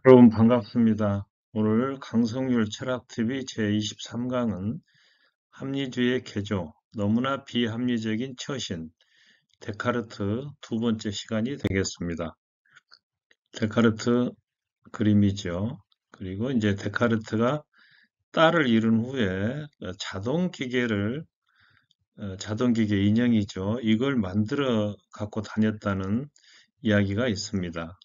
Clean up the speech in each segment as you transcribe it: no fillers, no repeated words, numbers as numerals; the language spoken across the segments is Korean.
여러분 반갑습니다. 오늘 강성률 철학TV 제23강은 합리주의의 개조, 너무나 비합리적인 처신, 데카르트 두 번째 시간이 되겠습니다. 데카르트 그림이죠. 그리고 이제 데카르트가 딸을 잃은 후에 자동기계 인형이죠. 이걸 만들어 갖고 다녔다는 이야기가 있습니다.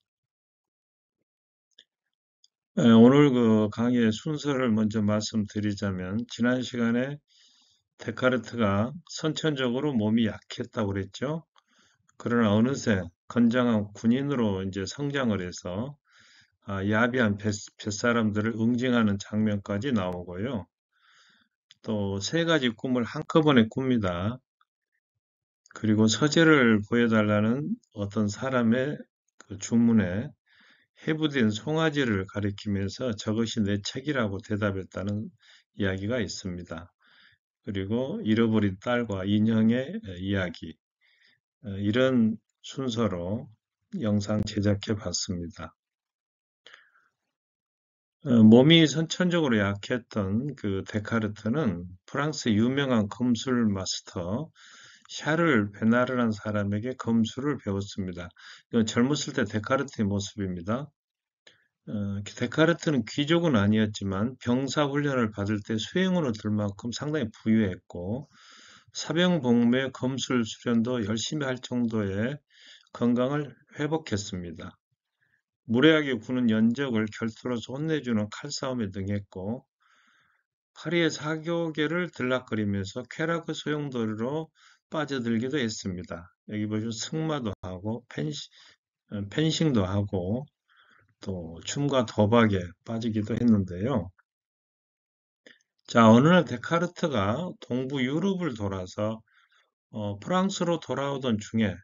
오늘 그 강의의 순서를 먼저 말씀드리자면, 지난 시간에 데카르트가 선천적으로 몸이 약했다고 그랬죠. 그러나 어느새 건장한 군인으로 이제 성장을 해서 야비한 뱃사람들을 응징하는 장면까지 나오고요. 또 세 가지 꿈을 한꺼번에 꿉니다. 그리고 서재를 보여달라는 어떤 사람의 그 주문에 해부된 송아지를 가리키면서 저것이 내 책이라고 대답했다는 이야기가 있습니다. 그리고 잃어버린 딸과 인형의 이야기, 이런 순서로 영상 제작해 봤습니다. 몸이 선천적으로 약했던 그 데카르트는 프랑스 유명한 검술 마스터 샤를 베나르라는 사람에게 검술을 배웠습니다. 이건 젊었을 때 데카르트의 모습입니다. 데카르트는 귀족은 아니었지만 병사 훈련을 받을 때 수행원을 들 만큼 상당히 부유했고, 사병복무의 검술 수련도 열심히 할 정도의 건강을 회복했습니다. 무례하게 구는 연적을 결투로서 혼내주는 칼싸움에 능했고, 파리의 사교계를 들락거리면서 쾌락 소용돌이로 빠져들기도 했습니다. 여기 보시면 승마도 하고 펜싱도 하고 또 춤과 도박에 빠지기도 했는데요. 자, 어느 날 데카르트가 동부 유럽을 돌아서 프랑스로 돌아오던 중에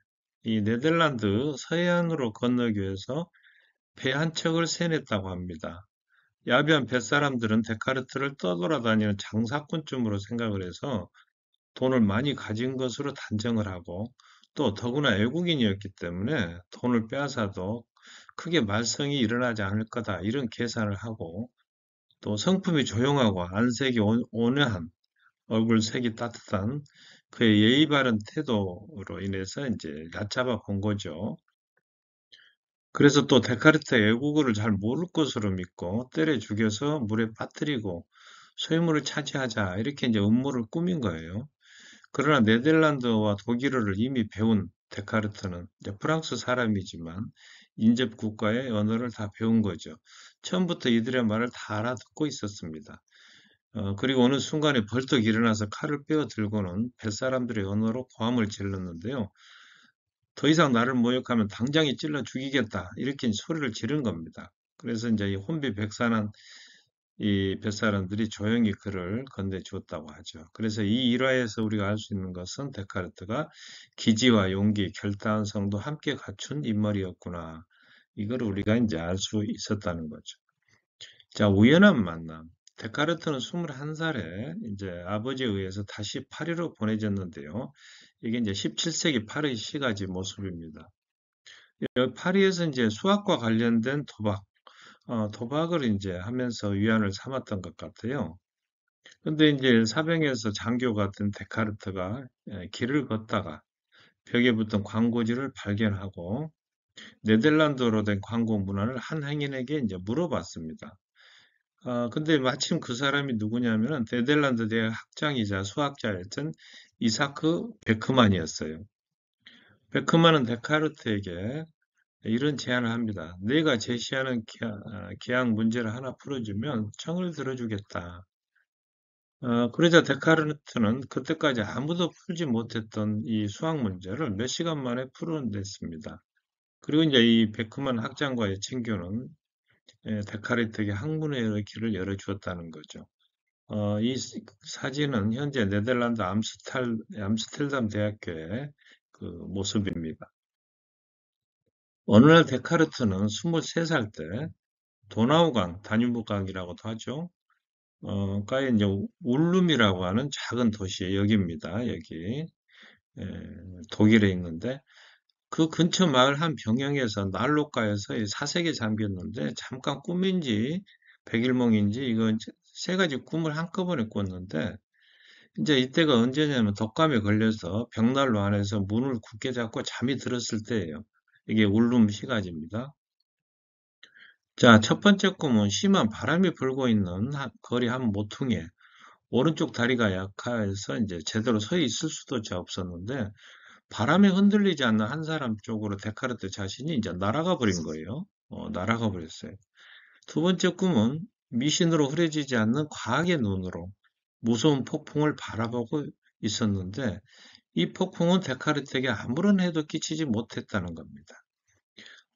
이 네덜란드 서해안으로 건너기 위해서 배 한 척을 세냈다고 합니다. 야비한 뱃사람들은 데카르트를 떠돌아다니는 장사꾼쯤으로 생각을 해서 돈을 많이 가진 것으로 단정을 하고, 또 더구나 외국인이었기 때문에 돈을 빼앗아도 크게 말썽이 일어나지 않을 거다, 이런 계산을 하고, 또 성품이 조용하고 안색이 온화한, 얼굴색이 따뜻한 그의 예의 바른 태도로 인해서 이제 얕잡아 본 거죠. 그래서 또 데카르트의 외국어를 잘 모를 것으로 믿고 때려 죽여서 물에 빠뜨리고 소유물을 차지하자, 이렇게 이제 음모를 꾸민 거예요. 그러나 네덜란드어와 독일어를 이미 배운 데카르트는 이제 프랑스 사람이지만 인접 국가의 언어를 다 배운 거죠. 처음부터 이들의 말을 다 알아듣고 있었습니다. 그리고 어느 순간에 벌떡 일어나서 칼을 빼어 들고는 뱃사람들의 언어로 고함을 질렀는데요. 더 이상 나를 모욕하면 당장에 찔러 죽이겠다, 이렇게 소리를 지른 겁니다. 그래서 이제 이 혼비백산한 이 뱃사람들이 조용히 그를 건네주었다고 하죠. 그래서 이 일화에서 우리가 알 수 있는 것은 데카르트가 기지와 용기, 결단성도 함께 갖춘 인물이었구나, 이걸 우리가 이제 알 수 있었다는 거죠. 자, 우연한 만남. 데카르트는 21살에 이제 아버지에 의해서 다시 파리로 보내졌는데요. 이게 이제 17세기 파리 시가지 모습입니다. 여기 파리에서 이제 수학과 관련된 도박을 이제 하면서 위안을 삼았던 것 같아요. 근데 이제 사병에서 장교가 된 데카르트가 길을 걷다가 벽에 붙은 광고지를 발견하고 네덜란드어로 된 광고 문안을 한 행인에게 이제 물어봤습니다. 근데 마침 그 사람이 누구냐면은 네덜란드 대학 학장이자 수학자였던 이사크 베크만이었어요. 베크만은 데카르트에게 이런 제안을 합니다. 내가 제시하는 기하 문제를 하나 풀어주면 청을 들어주겠다. 그러자 데카르트는 그때까지 아무도 풀지 못했던 이 수학 문제를 몇 시간 만에 풀어냈습니다. 그리고 이제 이 베크만 학장과의 친교는 데카르트에게 학문의 길을 열어주었다는 거죠. 이 사진은 현재 네덜란드 암스텔담 대학교의 그 모습입니다. 어느 날 데카르트는 23살 때 도나우강, 다뉴브강이라고도 하죠. 가에 이제 울룸이라고 하는 작은 도시의 여기입니다. 여기 독일에 있는데 그 근처 마을 한 병영에서 난로가에서 이 사색에 잠겼는데 잠깐 꿈인지 백일몽인지 이거 세 가지 꿈을 한꺼번에 꿨는데 이제 이때가 언제냐면 독감에 걸려서 벽난로 안에서 문을 굳게 잡고 잠이 들었을 때예요. 이게 울룸 시가지입니다. 자, 첫 번째 꿈은 심한 바람이 불고 있는 거리 한 모퉁이에 오른쪽 다리가 약해서 이제 제대로 서 있을 수도 없었는데 바람에 흔들리지 않는 한 사람 쪽으로 데카르트 자신이 이제 날아가 버린 거예요. 날아가 버렸어요. 두 번째 꿈은 미신으로 흐려지지 않는 과학의 눈으로 무서운 폭풍을 바라보고 있었는데 이 폭풍은 데카르트에게 아무런 해도 끼치지 못했다는 겁니다.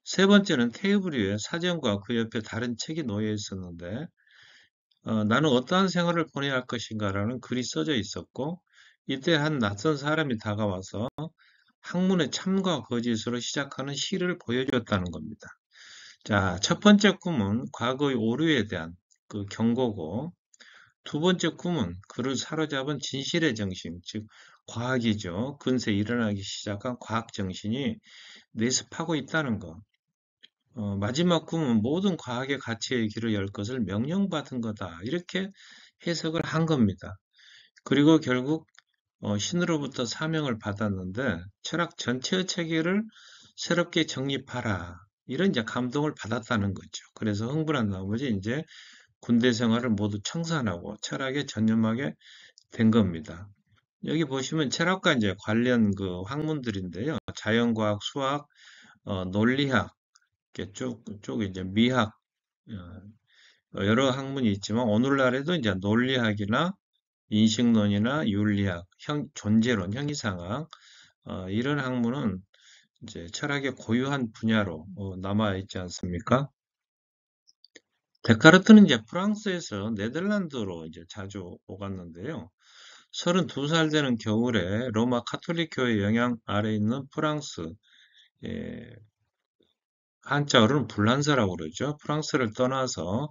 세 번째는 테이블 위에 사전과 그 옆에 다른 책이 놓여 있었는데 나는 어떠한 생활을 보내야 할 것인가라는 글이 써져 있었고 이때 한 낯선 사람이 다가와서 학문의 참과 거짓으로 시작하는 시를 보여주었다는 겁니다. 자, 첫 번째 꿈은 과거의 오류에 대한 그 경고고 두 번째 꿈은 그를 사로잡은 진실의 정신, 즉 과학이죠. 근세 일어나기 시작한 과학 정신이 내습하고 있다는 것. 마지막 꿈은 모든 과학의 가치의 길을 열 것을 명령받은 거다. 이렇게 해석을 한 겁니다. 그리고 결국 신으로부터 사명을 받았는데 철학 전체의 체계를 새롭게 정립하라. 이런 이제 감동을 받았다는 거죠. 그래서 흥분한 나머지 이제 군대 생활을 모두 청산하고 철학에 전념하게 된 겁니다. 여기 보시면 철학과 이제 관련 그 학문들인데요. 자연과학, 수학, 논리학, 이렇게 쭉 이제 미학, 여러 학문이 있지만 오늘날에도 이제 논리학이나 인식론이나 윤리학, 존재론, 형이상학, 이런 학문은 이제 철학의 고유한 분야로 남아 있지 않습니까? 데카르트는 이제 프랑스에서 네덜란드로 이제 자주 오갔는데요. 32살 되는 겨울에 로마 카톨릭 교회 영향 아래 있는 프랑스, 예, 한자어로는 불란사라고 그러죠. 프랑스를 떠나서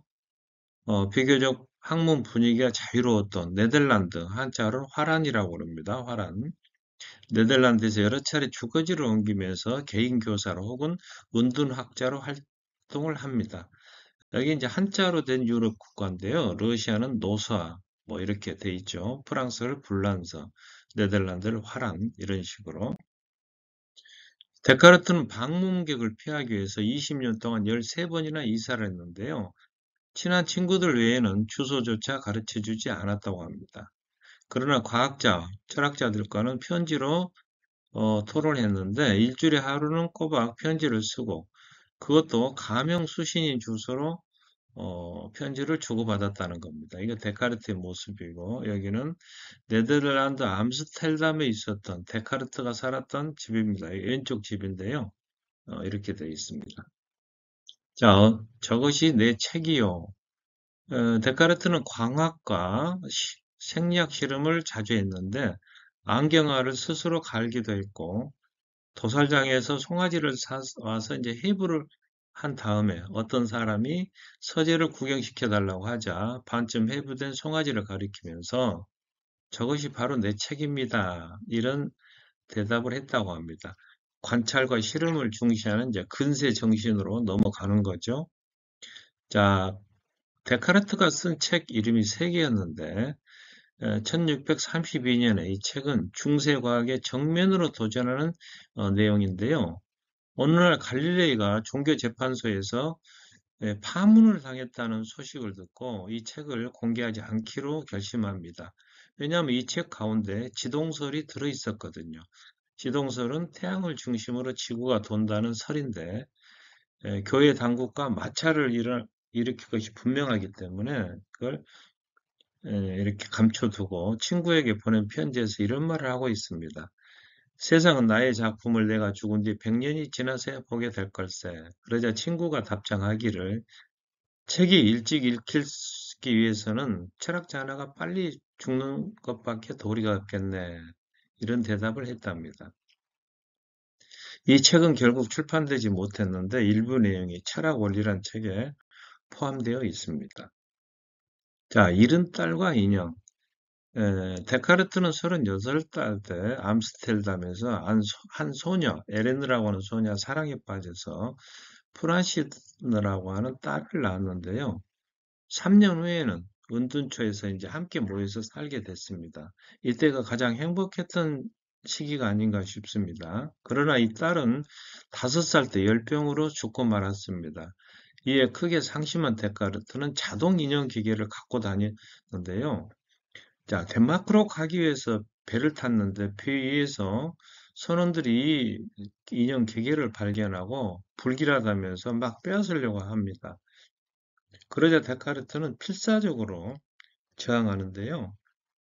비교적 학문 분위기가 자유로웠던 네덜란드, 한자어로는 화란이라고 그럽니다. 화란. 네덜란드에서 여러 차례 주거지를 옮기면서 개인 교사로 혹은 은둔학자로 활동을 합니다. 여기 이제 한자로 된 유럽 국가인데요. 러시아는 노스화, 뭐 이렇게 돼 있죠. 프랑스를 불란서, 네덜란드를 화란, 이런 식으로. 데카르트는 방문객을 피하기 위해서 20년 동안 13번이나 이사를 했는데요. 친한 친구들 외에는 주소조차 가르쳐 주지 않았다고 합니다. 그러나 과학자, 철학자들과는 편지로 토론했는데 일주일에 하루는 꼬박 편지를 쓰고 그것도 가명 수신인 주소로 편지를 주고받았다는 겁니다. 이거 데카르트의 모습이고 여기는 네덜란드 암스텔담에 있었던 데카르트가 살았던 집입니다. 왼쪽 집인데요. 이렇게 되어 있습니다. 자, 저것이 내 책이요. 데카르트는 광학과 생리학 실험을 자주 했는데 안경알을 스스로 갈기도 했고 도살장에서 송아지를 와서 이제 해부를 한 다음에 어떤 사람이 서재를 구경시켜 달라고 하자 반쯤 해부된 송아지를 가리키면서 저것이 바로 내 책입니다. 이런 대답을 했다고 합니다. 관찰과 실험을 중시하는 이제 근세 정신으로 넘어가는 거죠. 자, 데카르트가 쓴 책 이름이 세 개였는데 1632년에 이 책은 중세과학의 정면으로 도전하는 내용인데요. 어느 날 갈릴레이가 종교재판소에서 파문을 당했다는 소식을 듣고 이 책을 공개하지 않기로 결심합니다. 왜냐하면 이 책 가운데 지동설이 들어있었거든요. 지동설은 태양을 중심으로 지구가 돈다는 설인데 교회 당국과 마찰을 일으킬 것이 분명하기 때문에 그걸 이렇게 감춰두고 친구에게 보낸 편지에서 이런 말을 하고 있습니다. 세상은 나의 작품을 내가 죽은 뒤 100년이 지나서야 보게 될 걸세. 그러자 친구가 답장하기를 책이 일찍 읽히기 위해서는 철학자 하나가 빨리 죽는 것밖에 도리가 없겠네. 이런 대답을 했답니다. 이 책은 결국 출판되지 못했는데 일부 내용이 철학 원리란 책에 포함되어 있습니다. 자, 잃은 딸과 인형. 데카르트는 36살 때 암스테르담에서 한 소녀, 에렌느라고 하는 소녀 사랑에 빠져서 프란시느라고 하는 딸을 낳았는데요. 3년 후에는 은둔처에서 이제 함께 모여서 살게 됐습니다. 이때가 가장 행복했던 시기가 아닌가 싶습니다. 그러나 이 딸은 5살 때 열병으로 죽고 말았습니다. 이에 크게 상심한 데카르트는 자동 인형 기계를 갖고 다녔는데요. 자, 덴마크로 가기 위해서 배를 탔는데 배 위에서 선원들이 이 인형 기계를 발견하고 불길하다면서 막 빼앗으려고 합니다. 그러자 데카르트는 필사적으로 저항하는데요.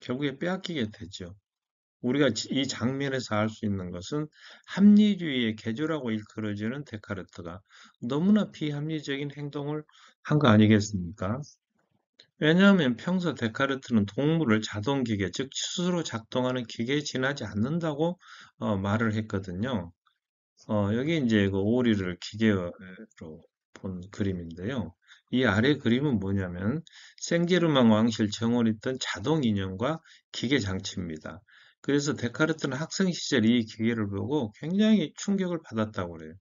결국에 빼앗기게 되죠. 우리가 이 장면에서 알 수 있는 것은 합리주의의 개조라고 일컬어지는 데카르트가 너무나 비합리적인 행동을 한 거 아니겠습니까? 왜냐하면 평소 데카르트는 동물을 자동기계, 즉 스스로 작동하는 기계에 지나지 않는다고 말을 했거든요. 여기 이제 그 오리를 기계로 본 그림인데요. 이 아래 그림은 뭐냐면 생제르망 왕실 정원에 있던 자동 인형과 기계 장치입니다. 그래서 데카르트는 학생 시절 이 기계를 보고 굉장히 충격을 받았다고 그래요.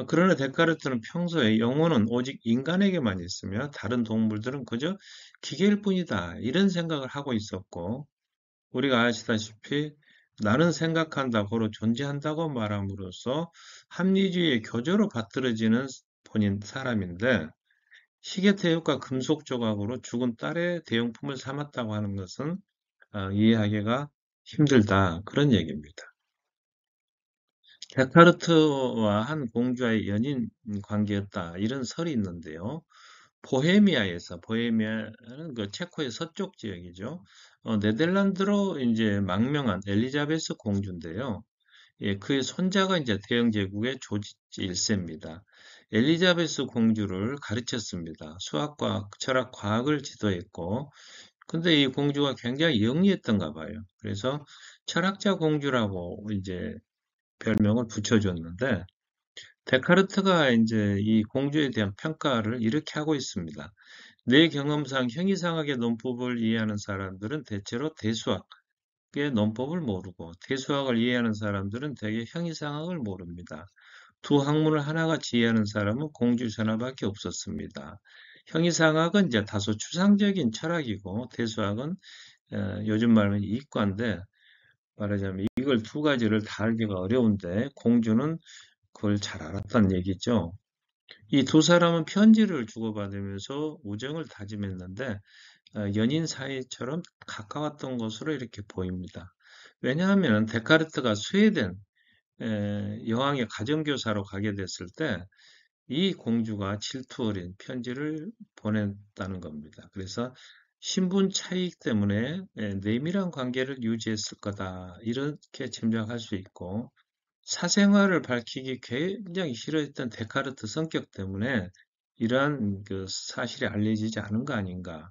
그러나 데카르트는 평소에 영혼은 오직 인간에게만 있으며 다른 동물들은 그저 기계일 뿐이다. 이런 생각을 하고 있었고, 우리가 아시다시피 나는 생각한다, 고로 존재한다고 말함으로써 합리주의의 교조로 받들어지는 본인 사람인데, 시계태엽과 금속 조각으로 죽은 딸의 대용품을 삼았다고 하는 것은 이해하기가 힘들다. 그런 얘기입니다. 데카르트와 한 공주와의 연인 관계였다. 이런 설이 있는데요. 보헤미아는 그 체코의 서쪽 지역이죠. 네덜란드로 이제 망명한 엘리자베스 공주인데요. 예, 그의 손자가 이제 대영 제국의 조지 1세입니다. 엘리자베스 공주를 가르쳤습니다. 수학과 철학, 과학을 지도했고, 근데 이 공주가 굉장히 영리했던가 봐요. 그래서 철학자 공주라고 이제 별명을 붙여줬는데, 데카르트가 이제 이 공주에 대한 평가를 이렇게 하고 있습니다. 내 경험상 형이상학의 논법을 이해하는 사람들은 대체로 대수학의 논법을 모르고 대수학을 이해하는 사람들은 대개 형이상학을 모릅니다. 두 학문을 하나같이 이해하는 사람은 공주 전하밖에 없었습니다. 형이상학은 이제 다소 추상적인 철학이고 대수학은 요즘 말하면 이과인데 말하자면 이걸 두 가지를 다 알기가 어려운데 공주는 그걸 잘 알았다는 얘기죠. 이 두 사람은 편지를 주고받으면서 우정을 다짐했는데 연인 사이처럼 가까웠던 것으로 이렇게 보입니다. 왜냐하면 데카르트가 스웨덴 여왕의 가정교사로 가게 됐을 때 이 공주가 질투 어린 편지를 보냈다는 겁니다. 그래서 신분 차이 때문에 내밀한 관계를 유지했을 거다. 이렇게 짐작할 수 있고 사생활을 밝히기 굉장히 싫어했던 데카르트 성격 때문에 이러한 그 사실이 알려지지 않은 거 아닌가.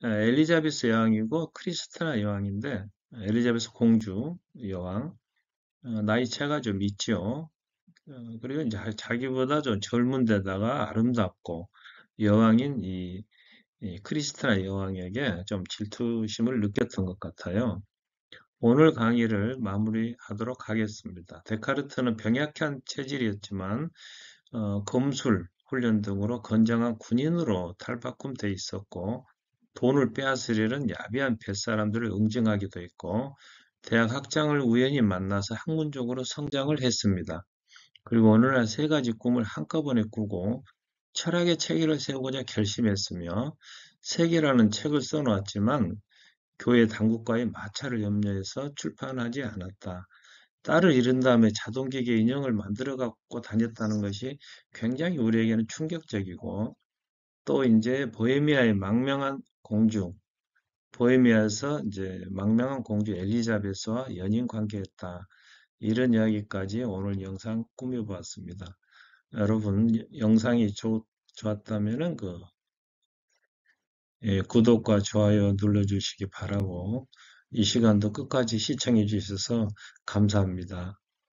엘리자베스 여왕이고 크리스티나 여왕인데 엘리자베스 공주 여왕 나이 차가 좀 있죠. 그리고 이제 자기보다 좀 젊은 데다가 아름답고 여왕인 이 크리스티나 여왕에게 좀 질투심을 느꼈던 것 같아요. 오늘 강의를 마무리하도록 하겠습니다. 데카르트는 병약한 체질이었지만 검술, 훈련 등으로 건장한 군인으로 탈바꿈돼 있었고 돈을 빼앗으려는 야비한 뱃사람들을 응징하기도 했고 대학 학장을 우연히 만나서 학문적으로 성장을 했습니다. 그리고 어느 날 세 가지 꿈을 한꺼번에 꾸고 철학의 체계를 세우고자 결심했으며 세계라는 책을 써놓았지만 교회 당국과의 마찰을 염려해서 출판하지 않았다. 딸을 잃은 다음에 자동기계 인형을 만들어 갖고 다녔다는 것이 굉장히 우리에게는 충격적이고 또 이제 보헤미아의 망명한 공주, 보헤미아에서 이제 망명한 공주 엘리자베스와 연인 관계였다. 이런 이야기까지 오늘 영상 꾸며보았습니다. 여러분 영상이 좋았다면은 구독과 좋아요 눌러주시기 바라고 이 시간도 끝까지 시청해 주셔서 감사합니다.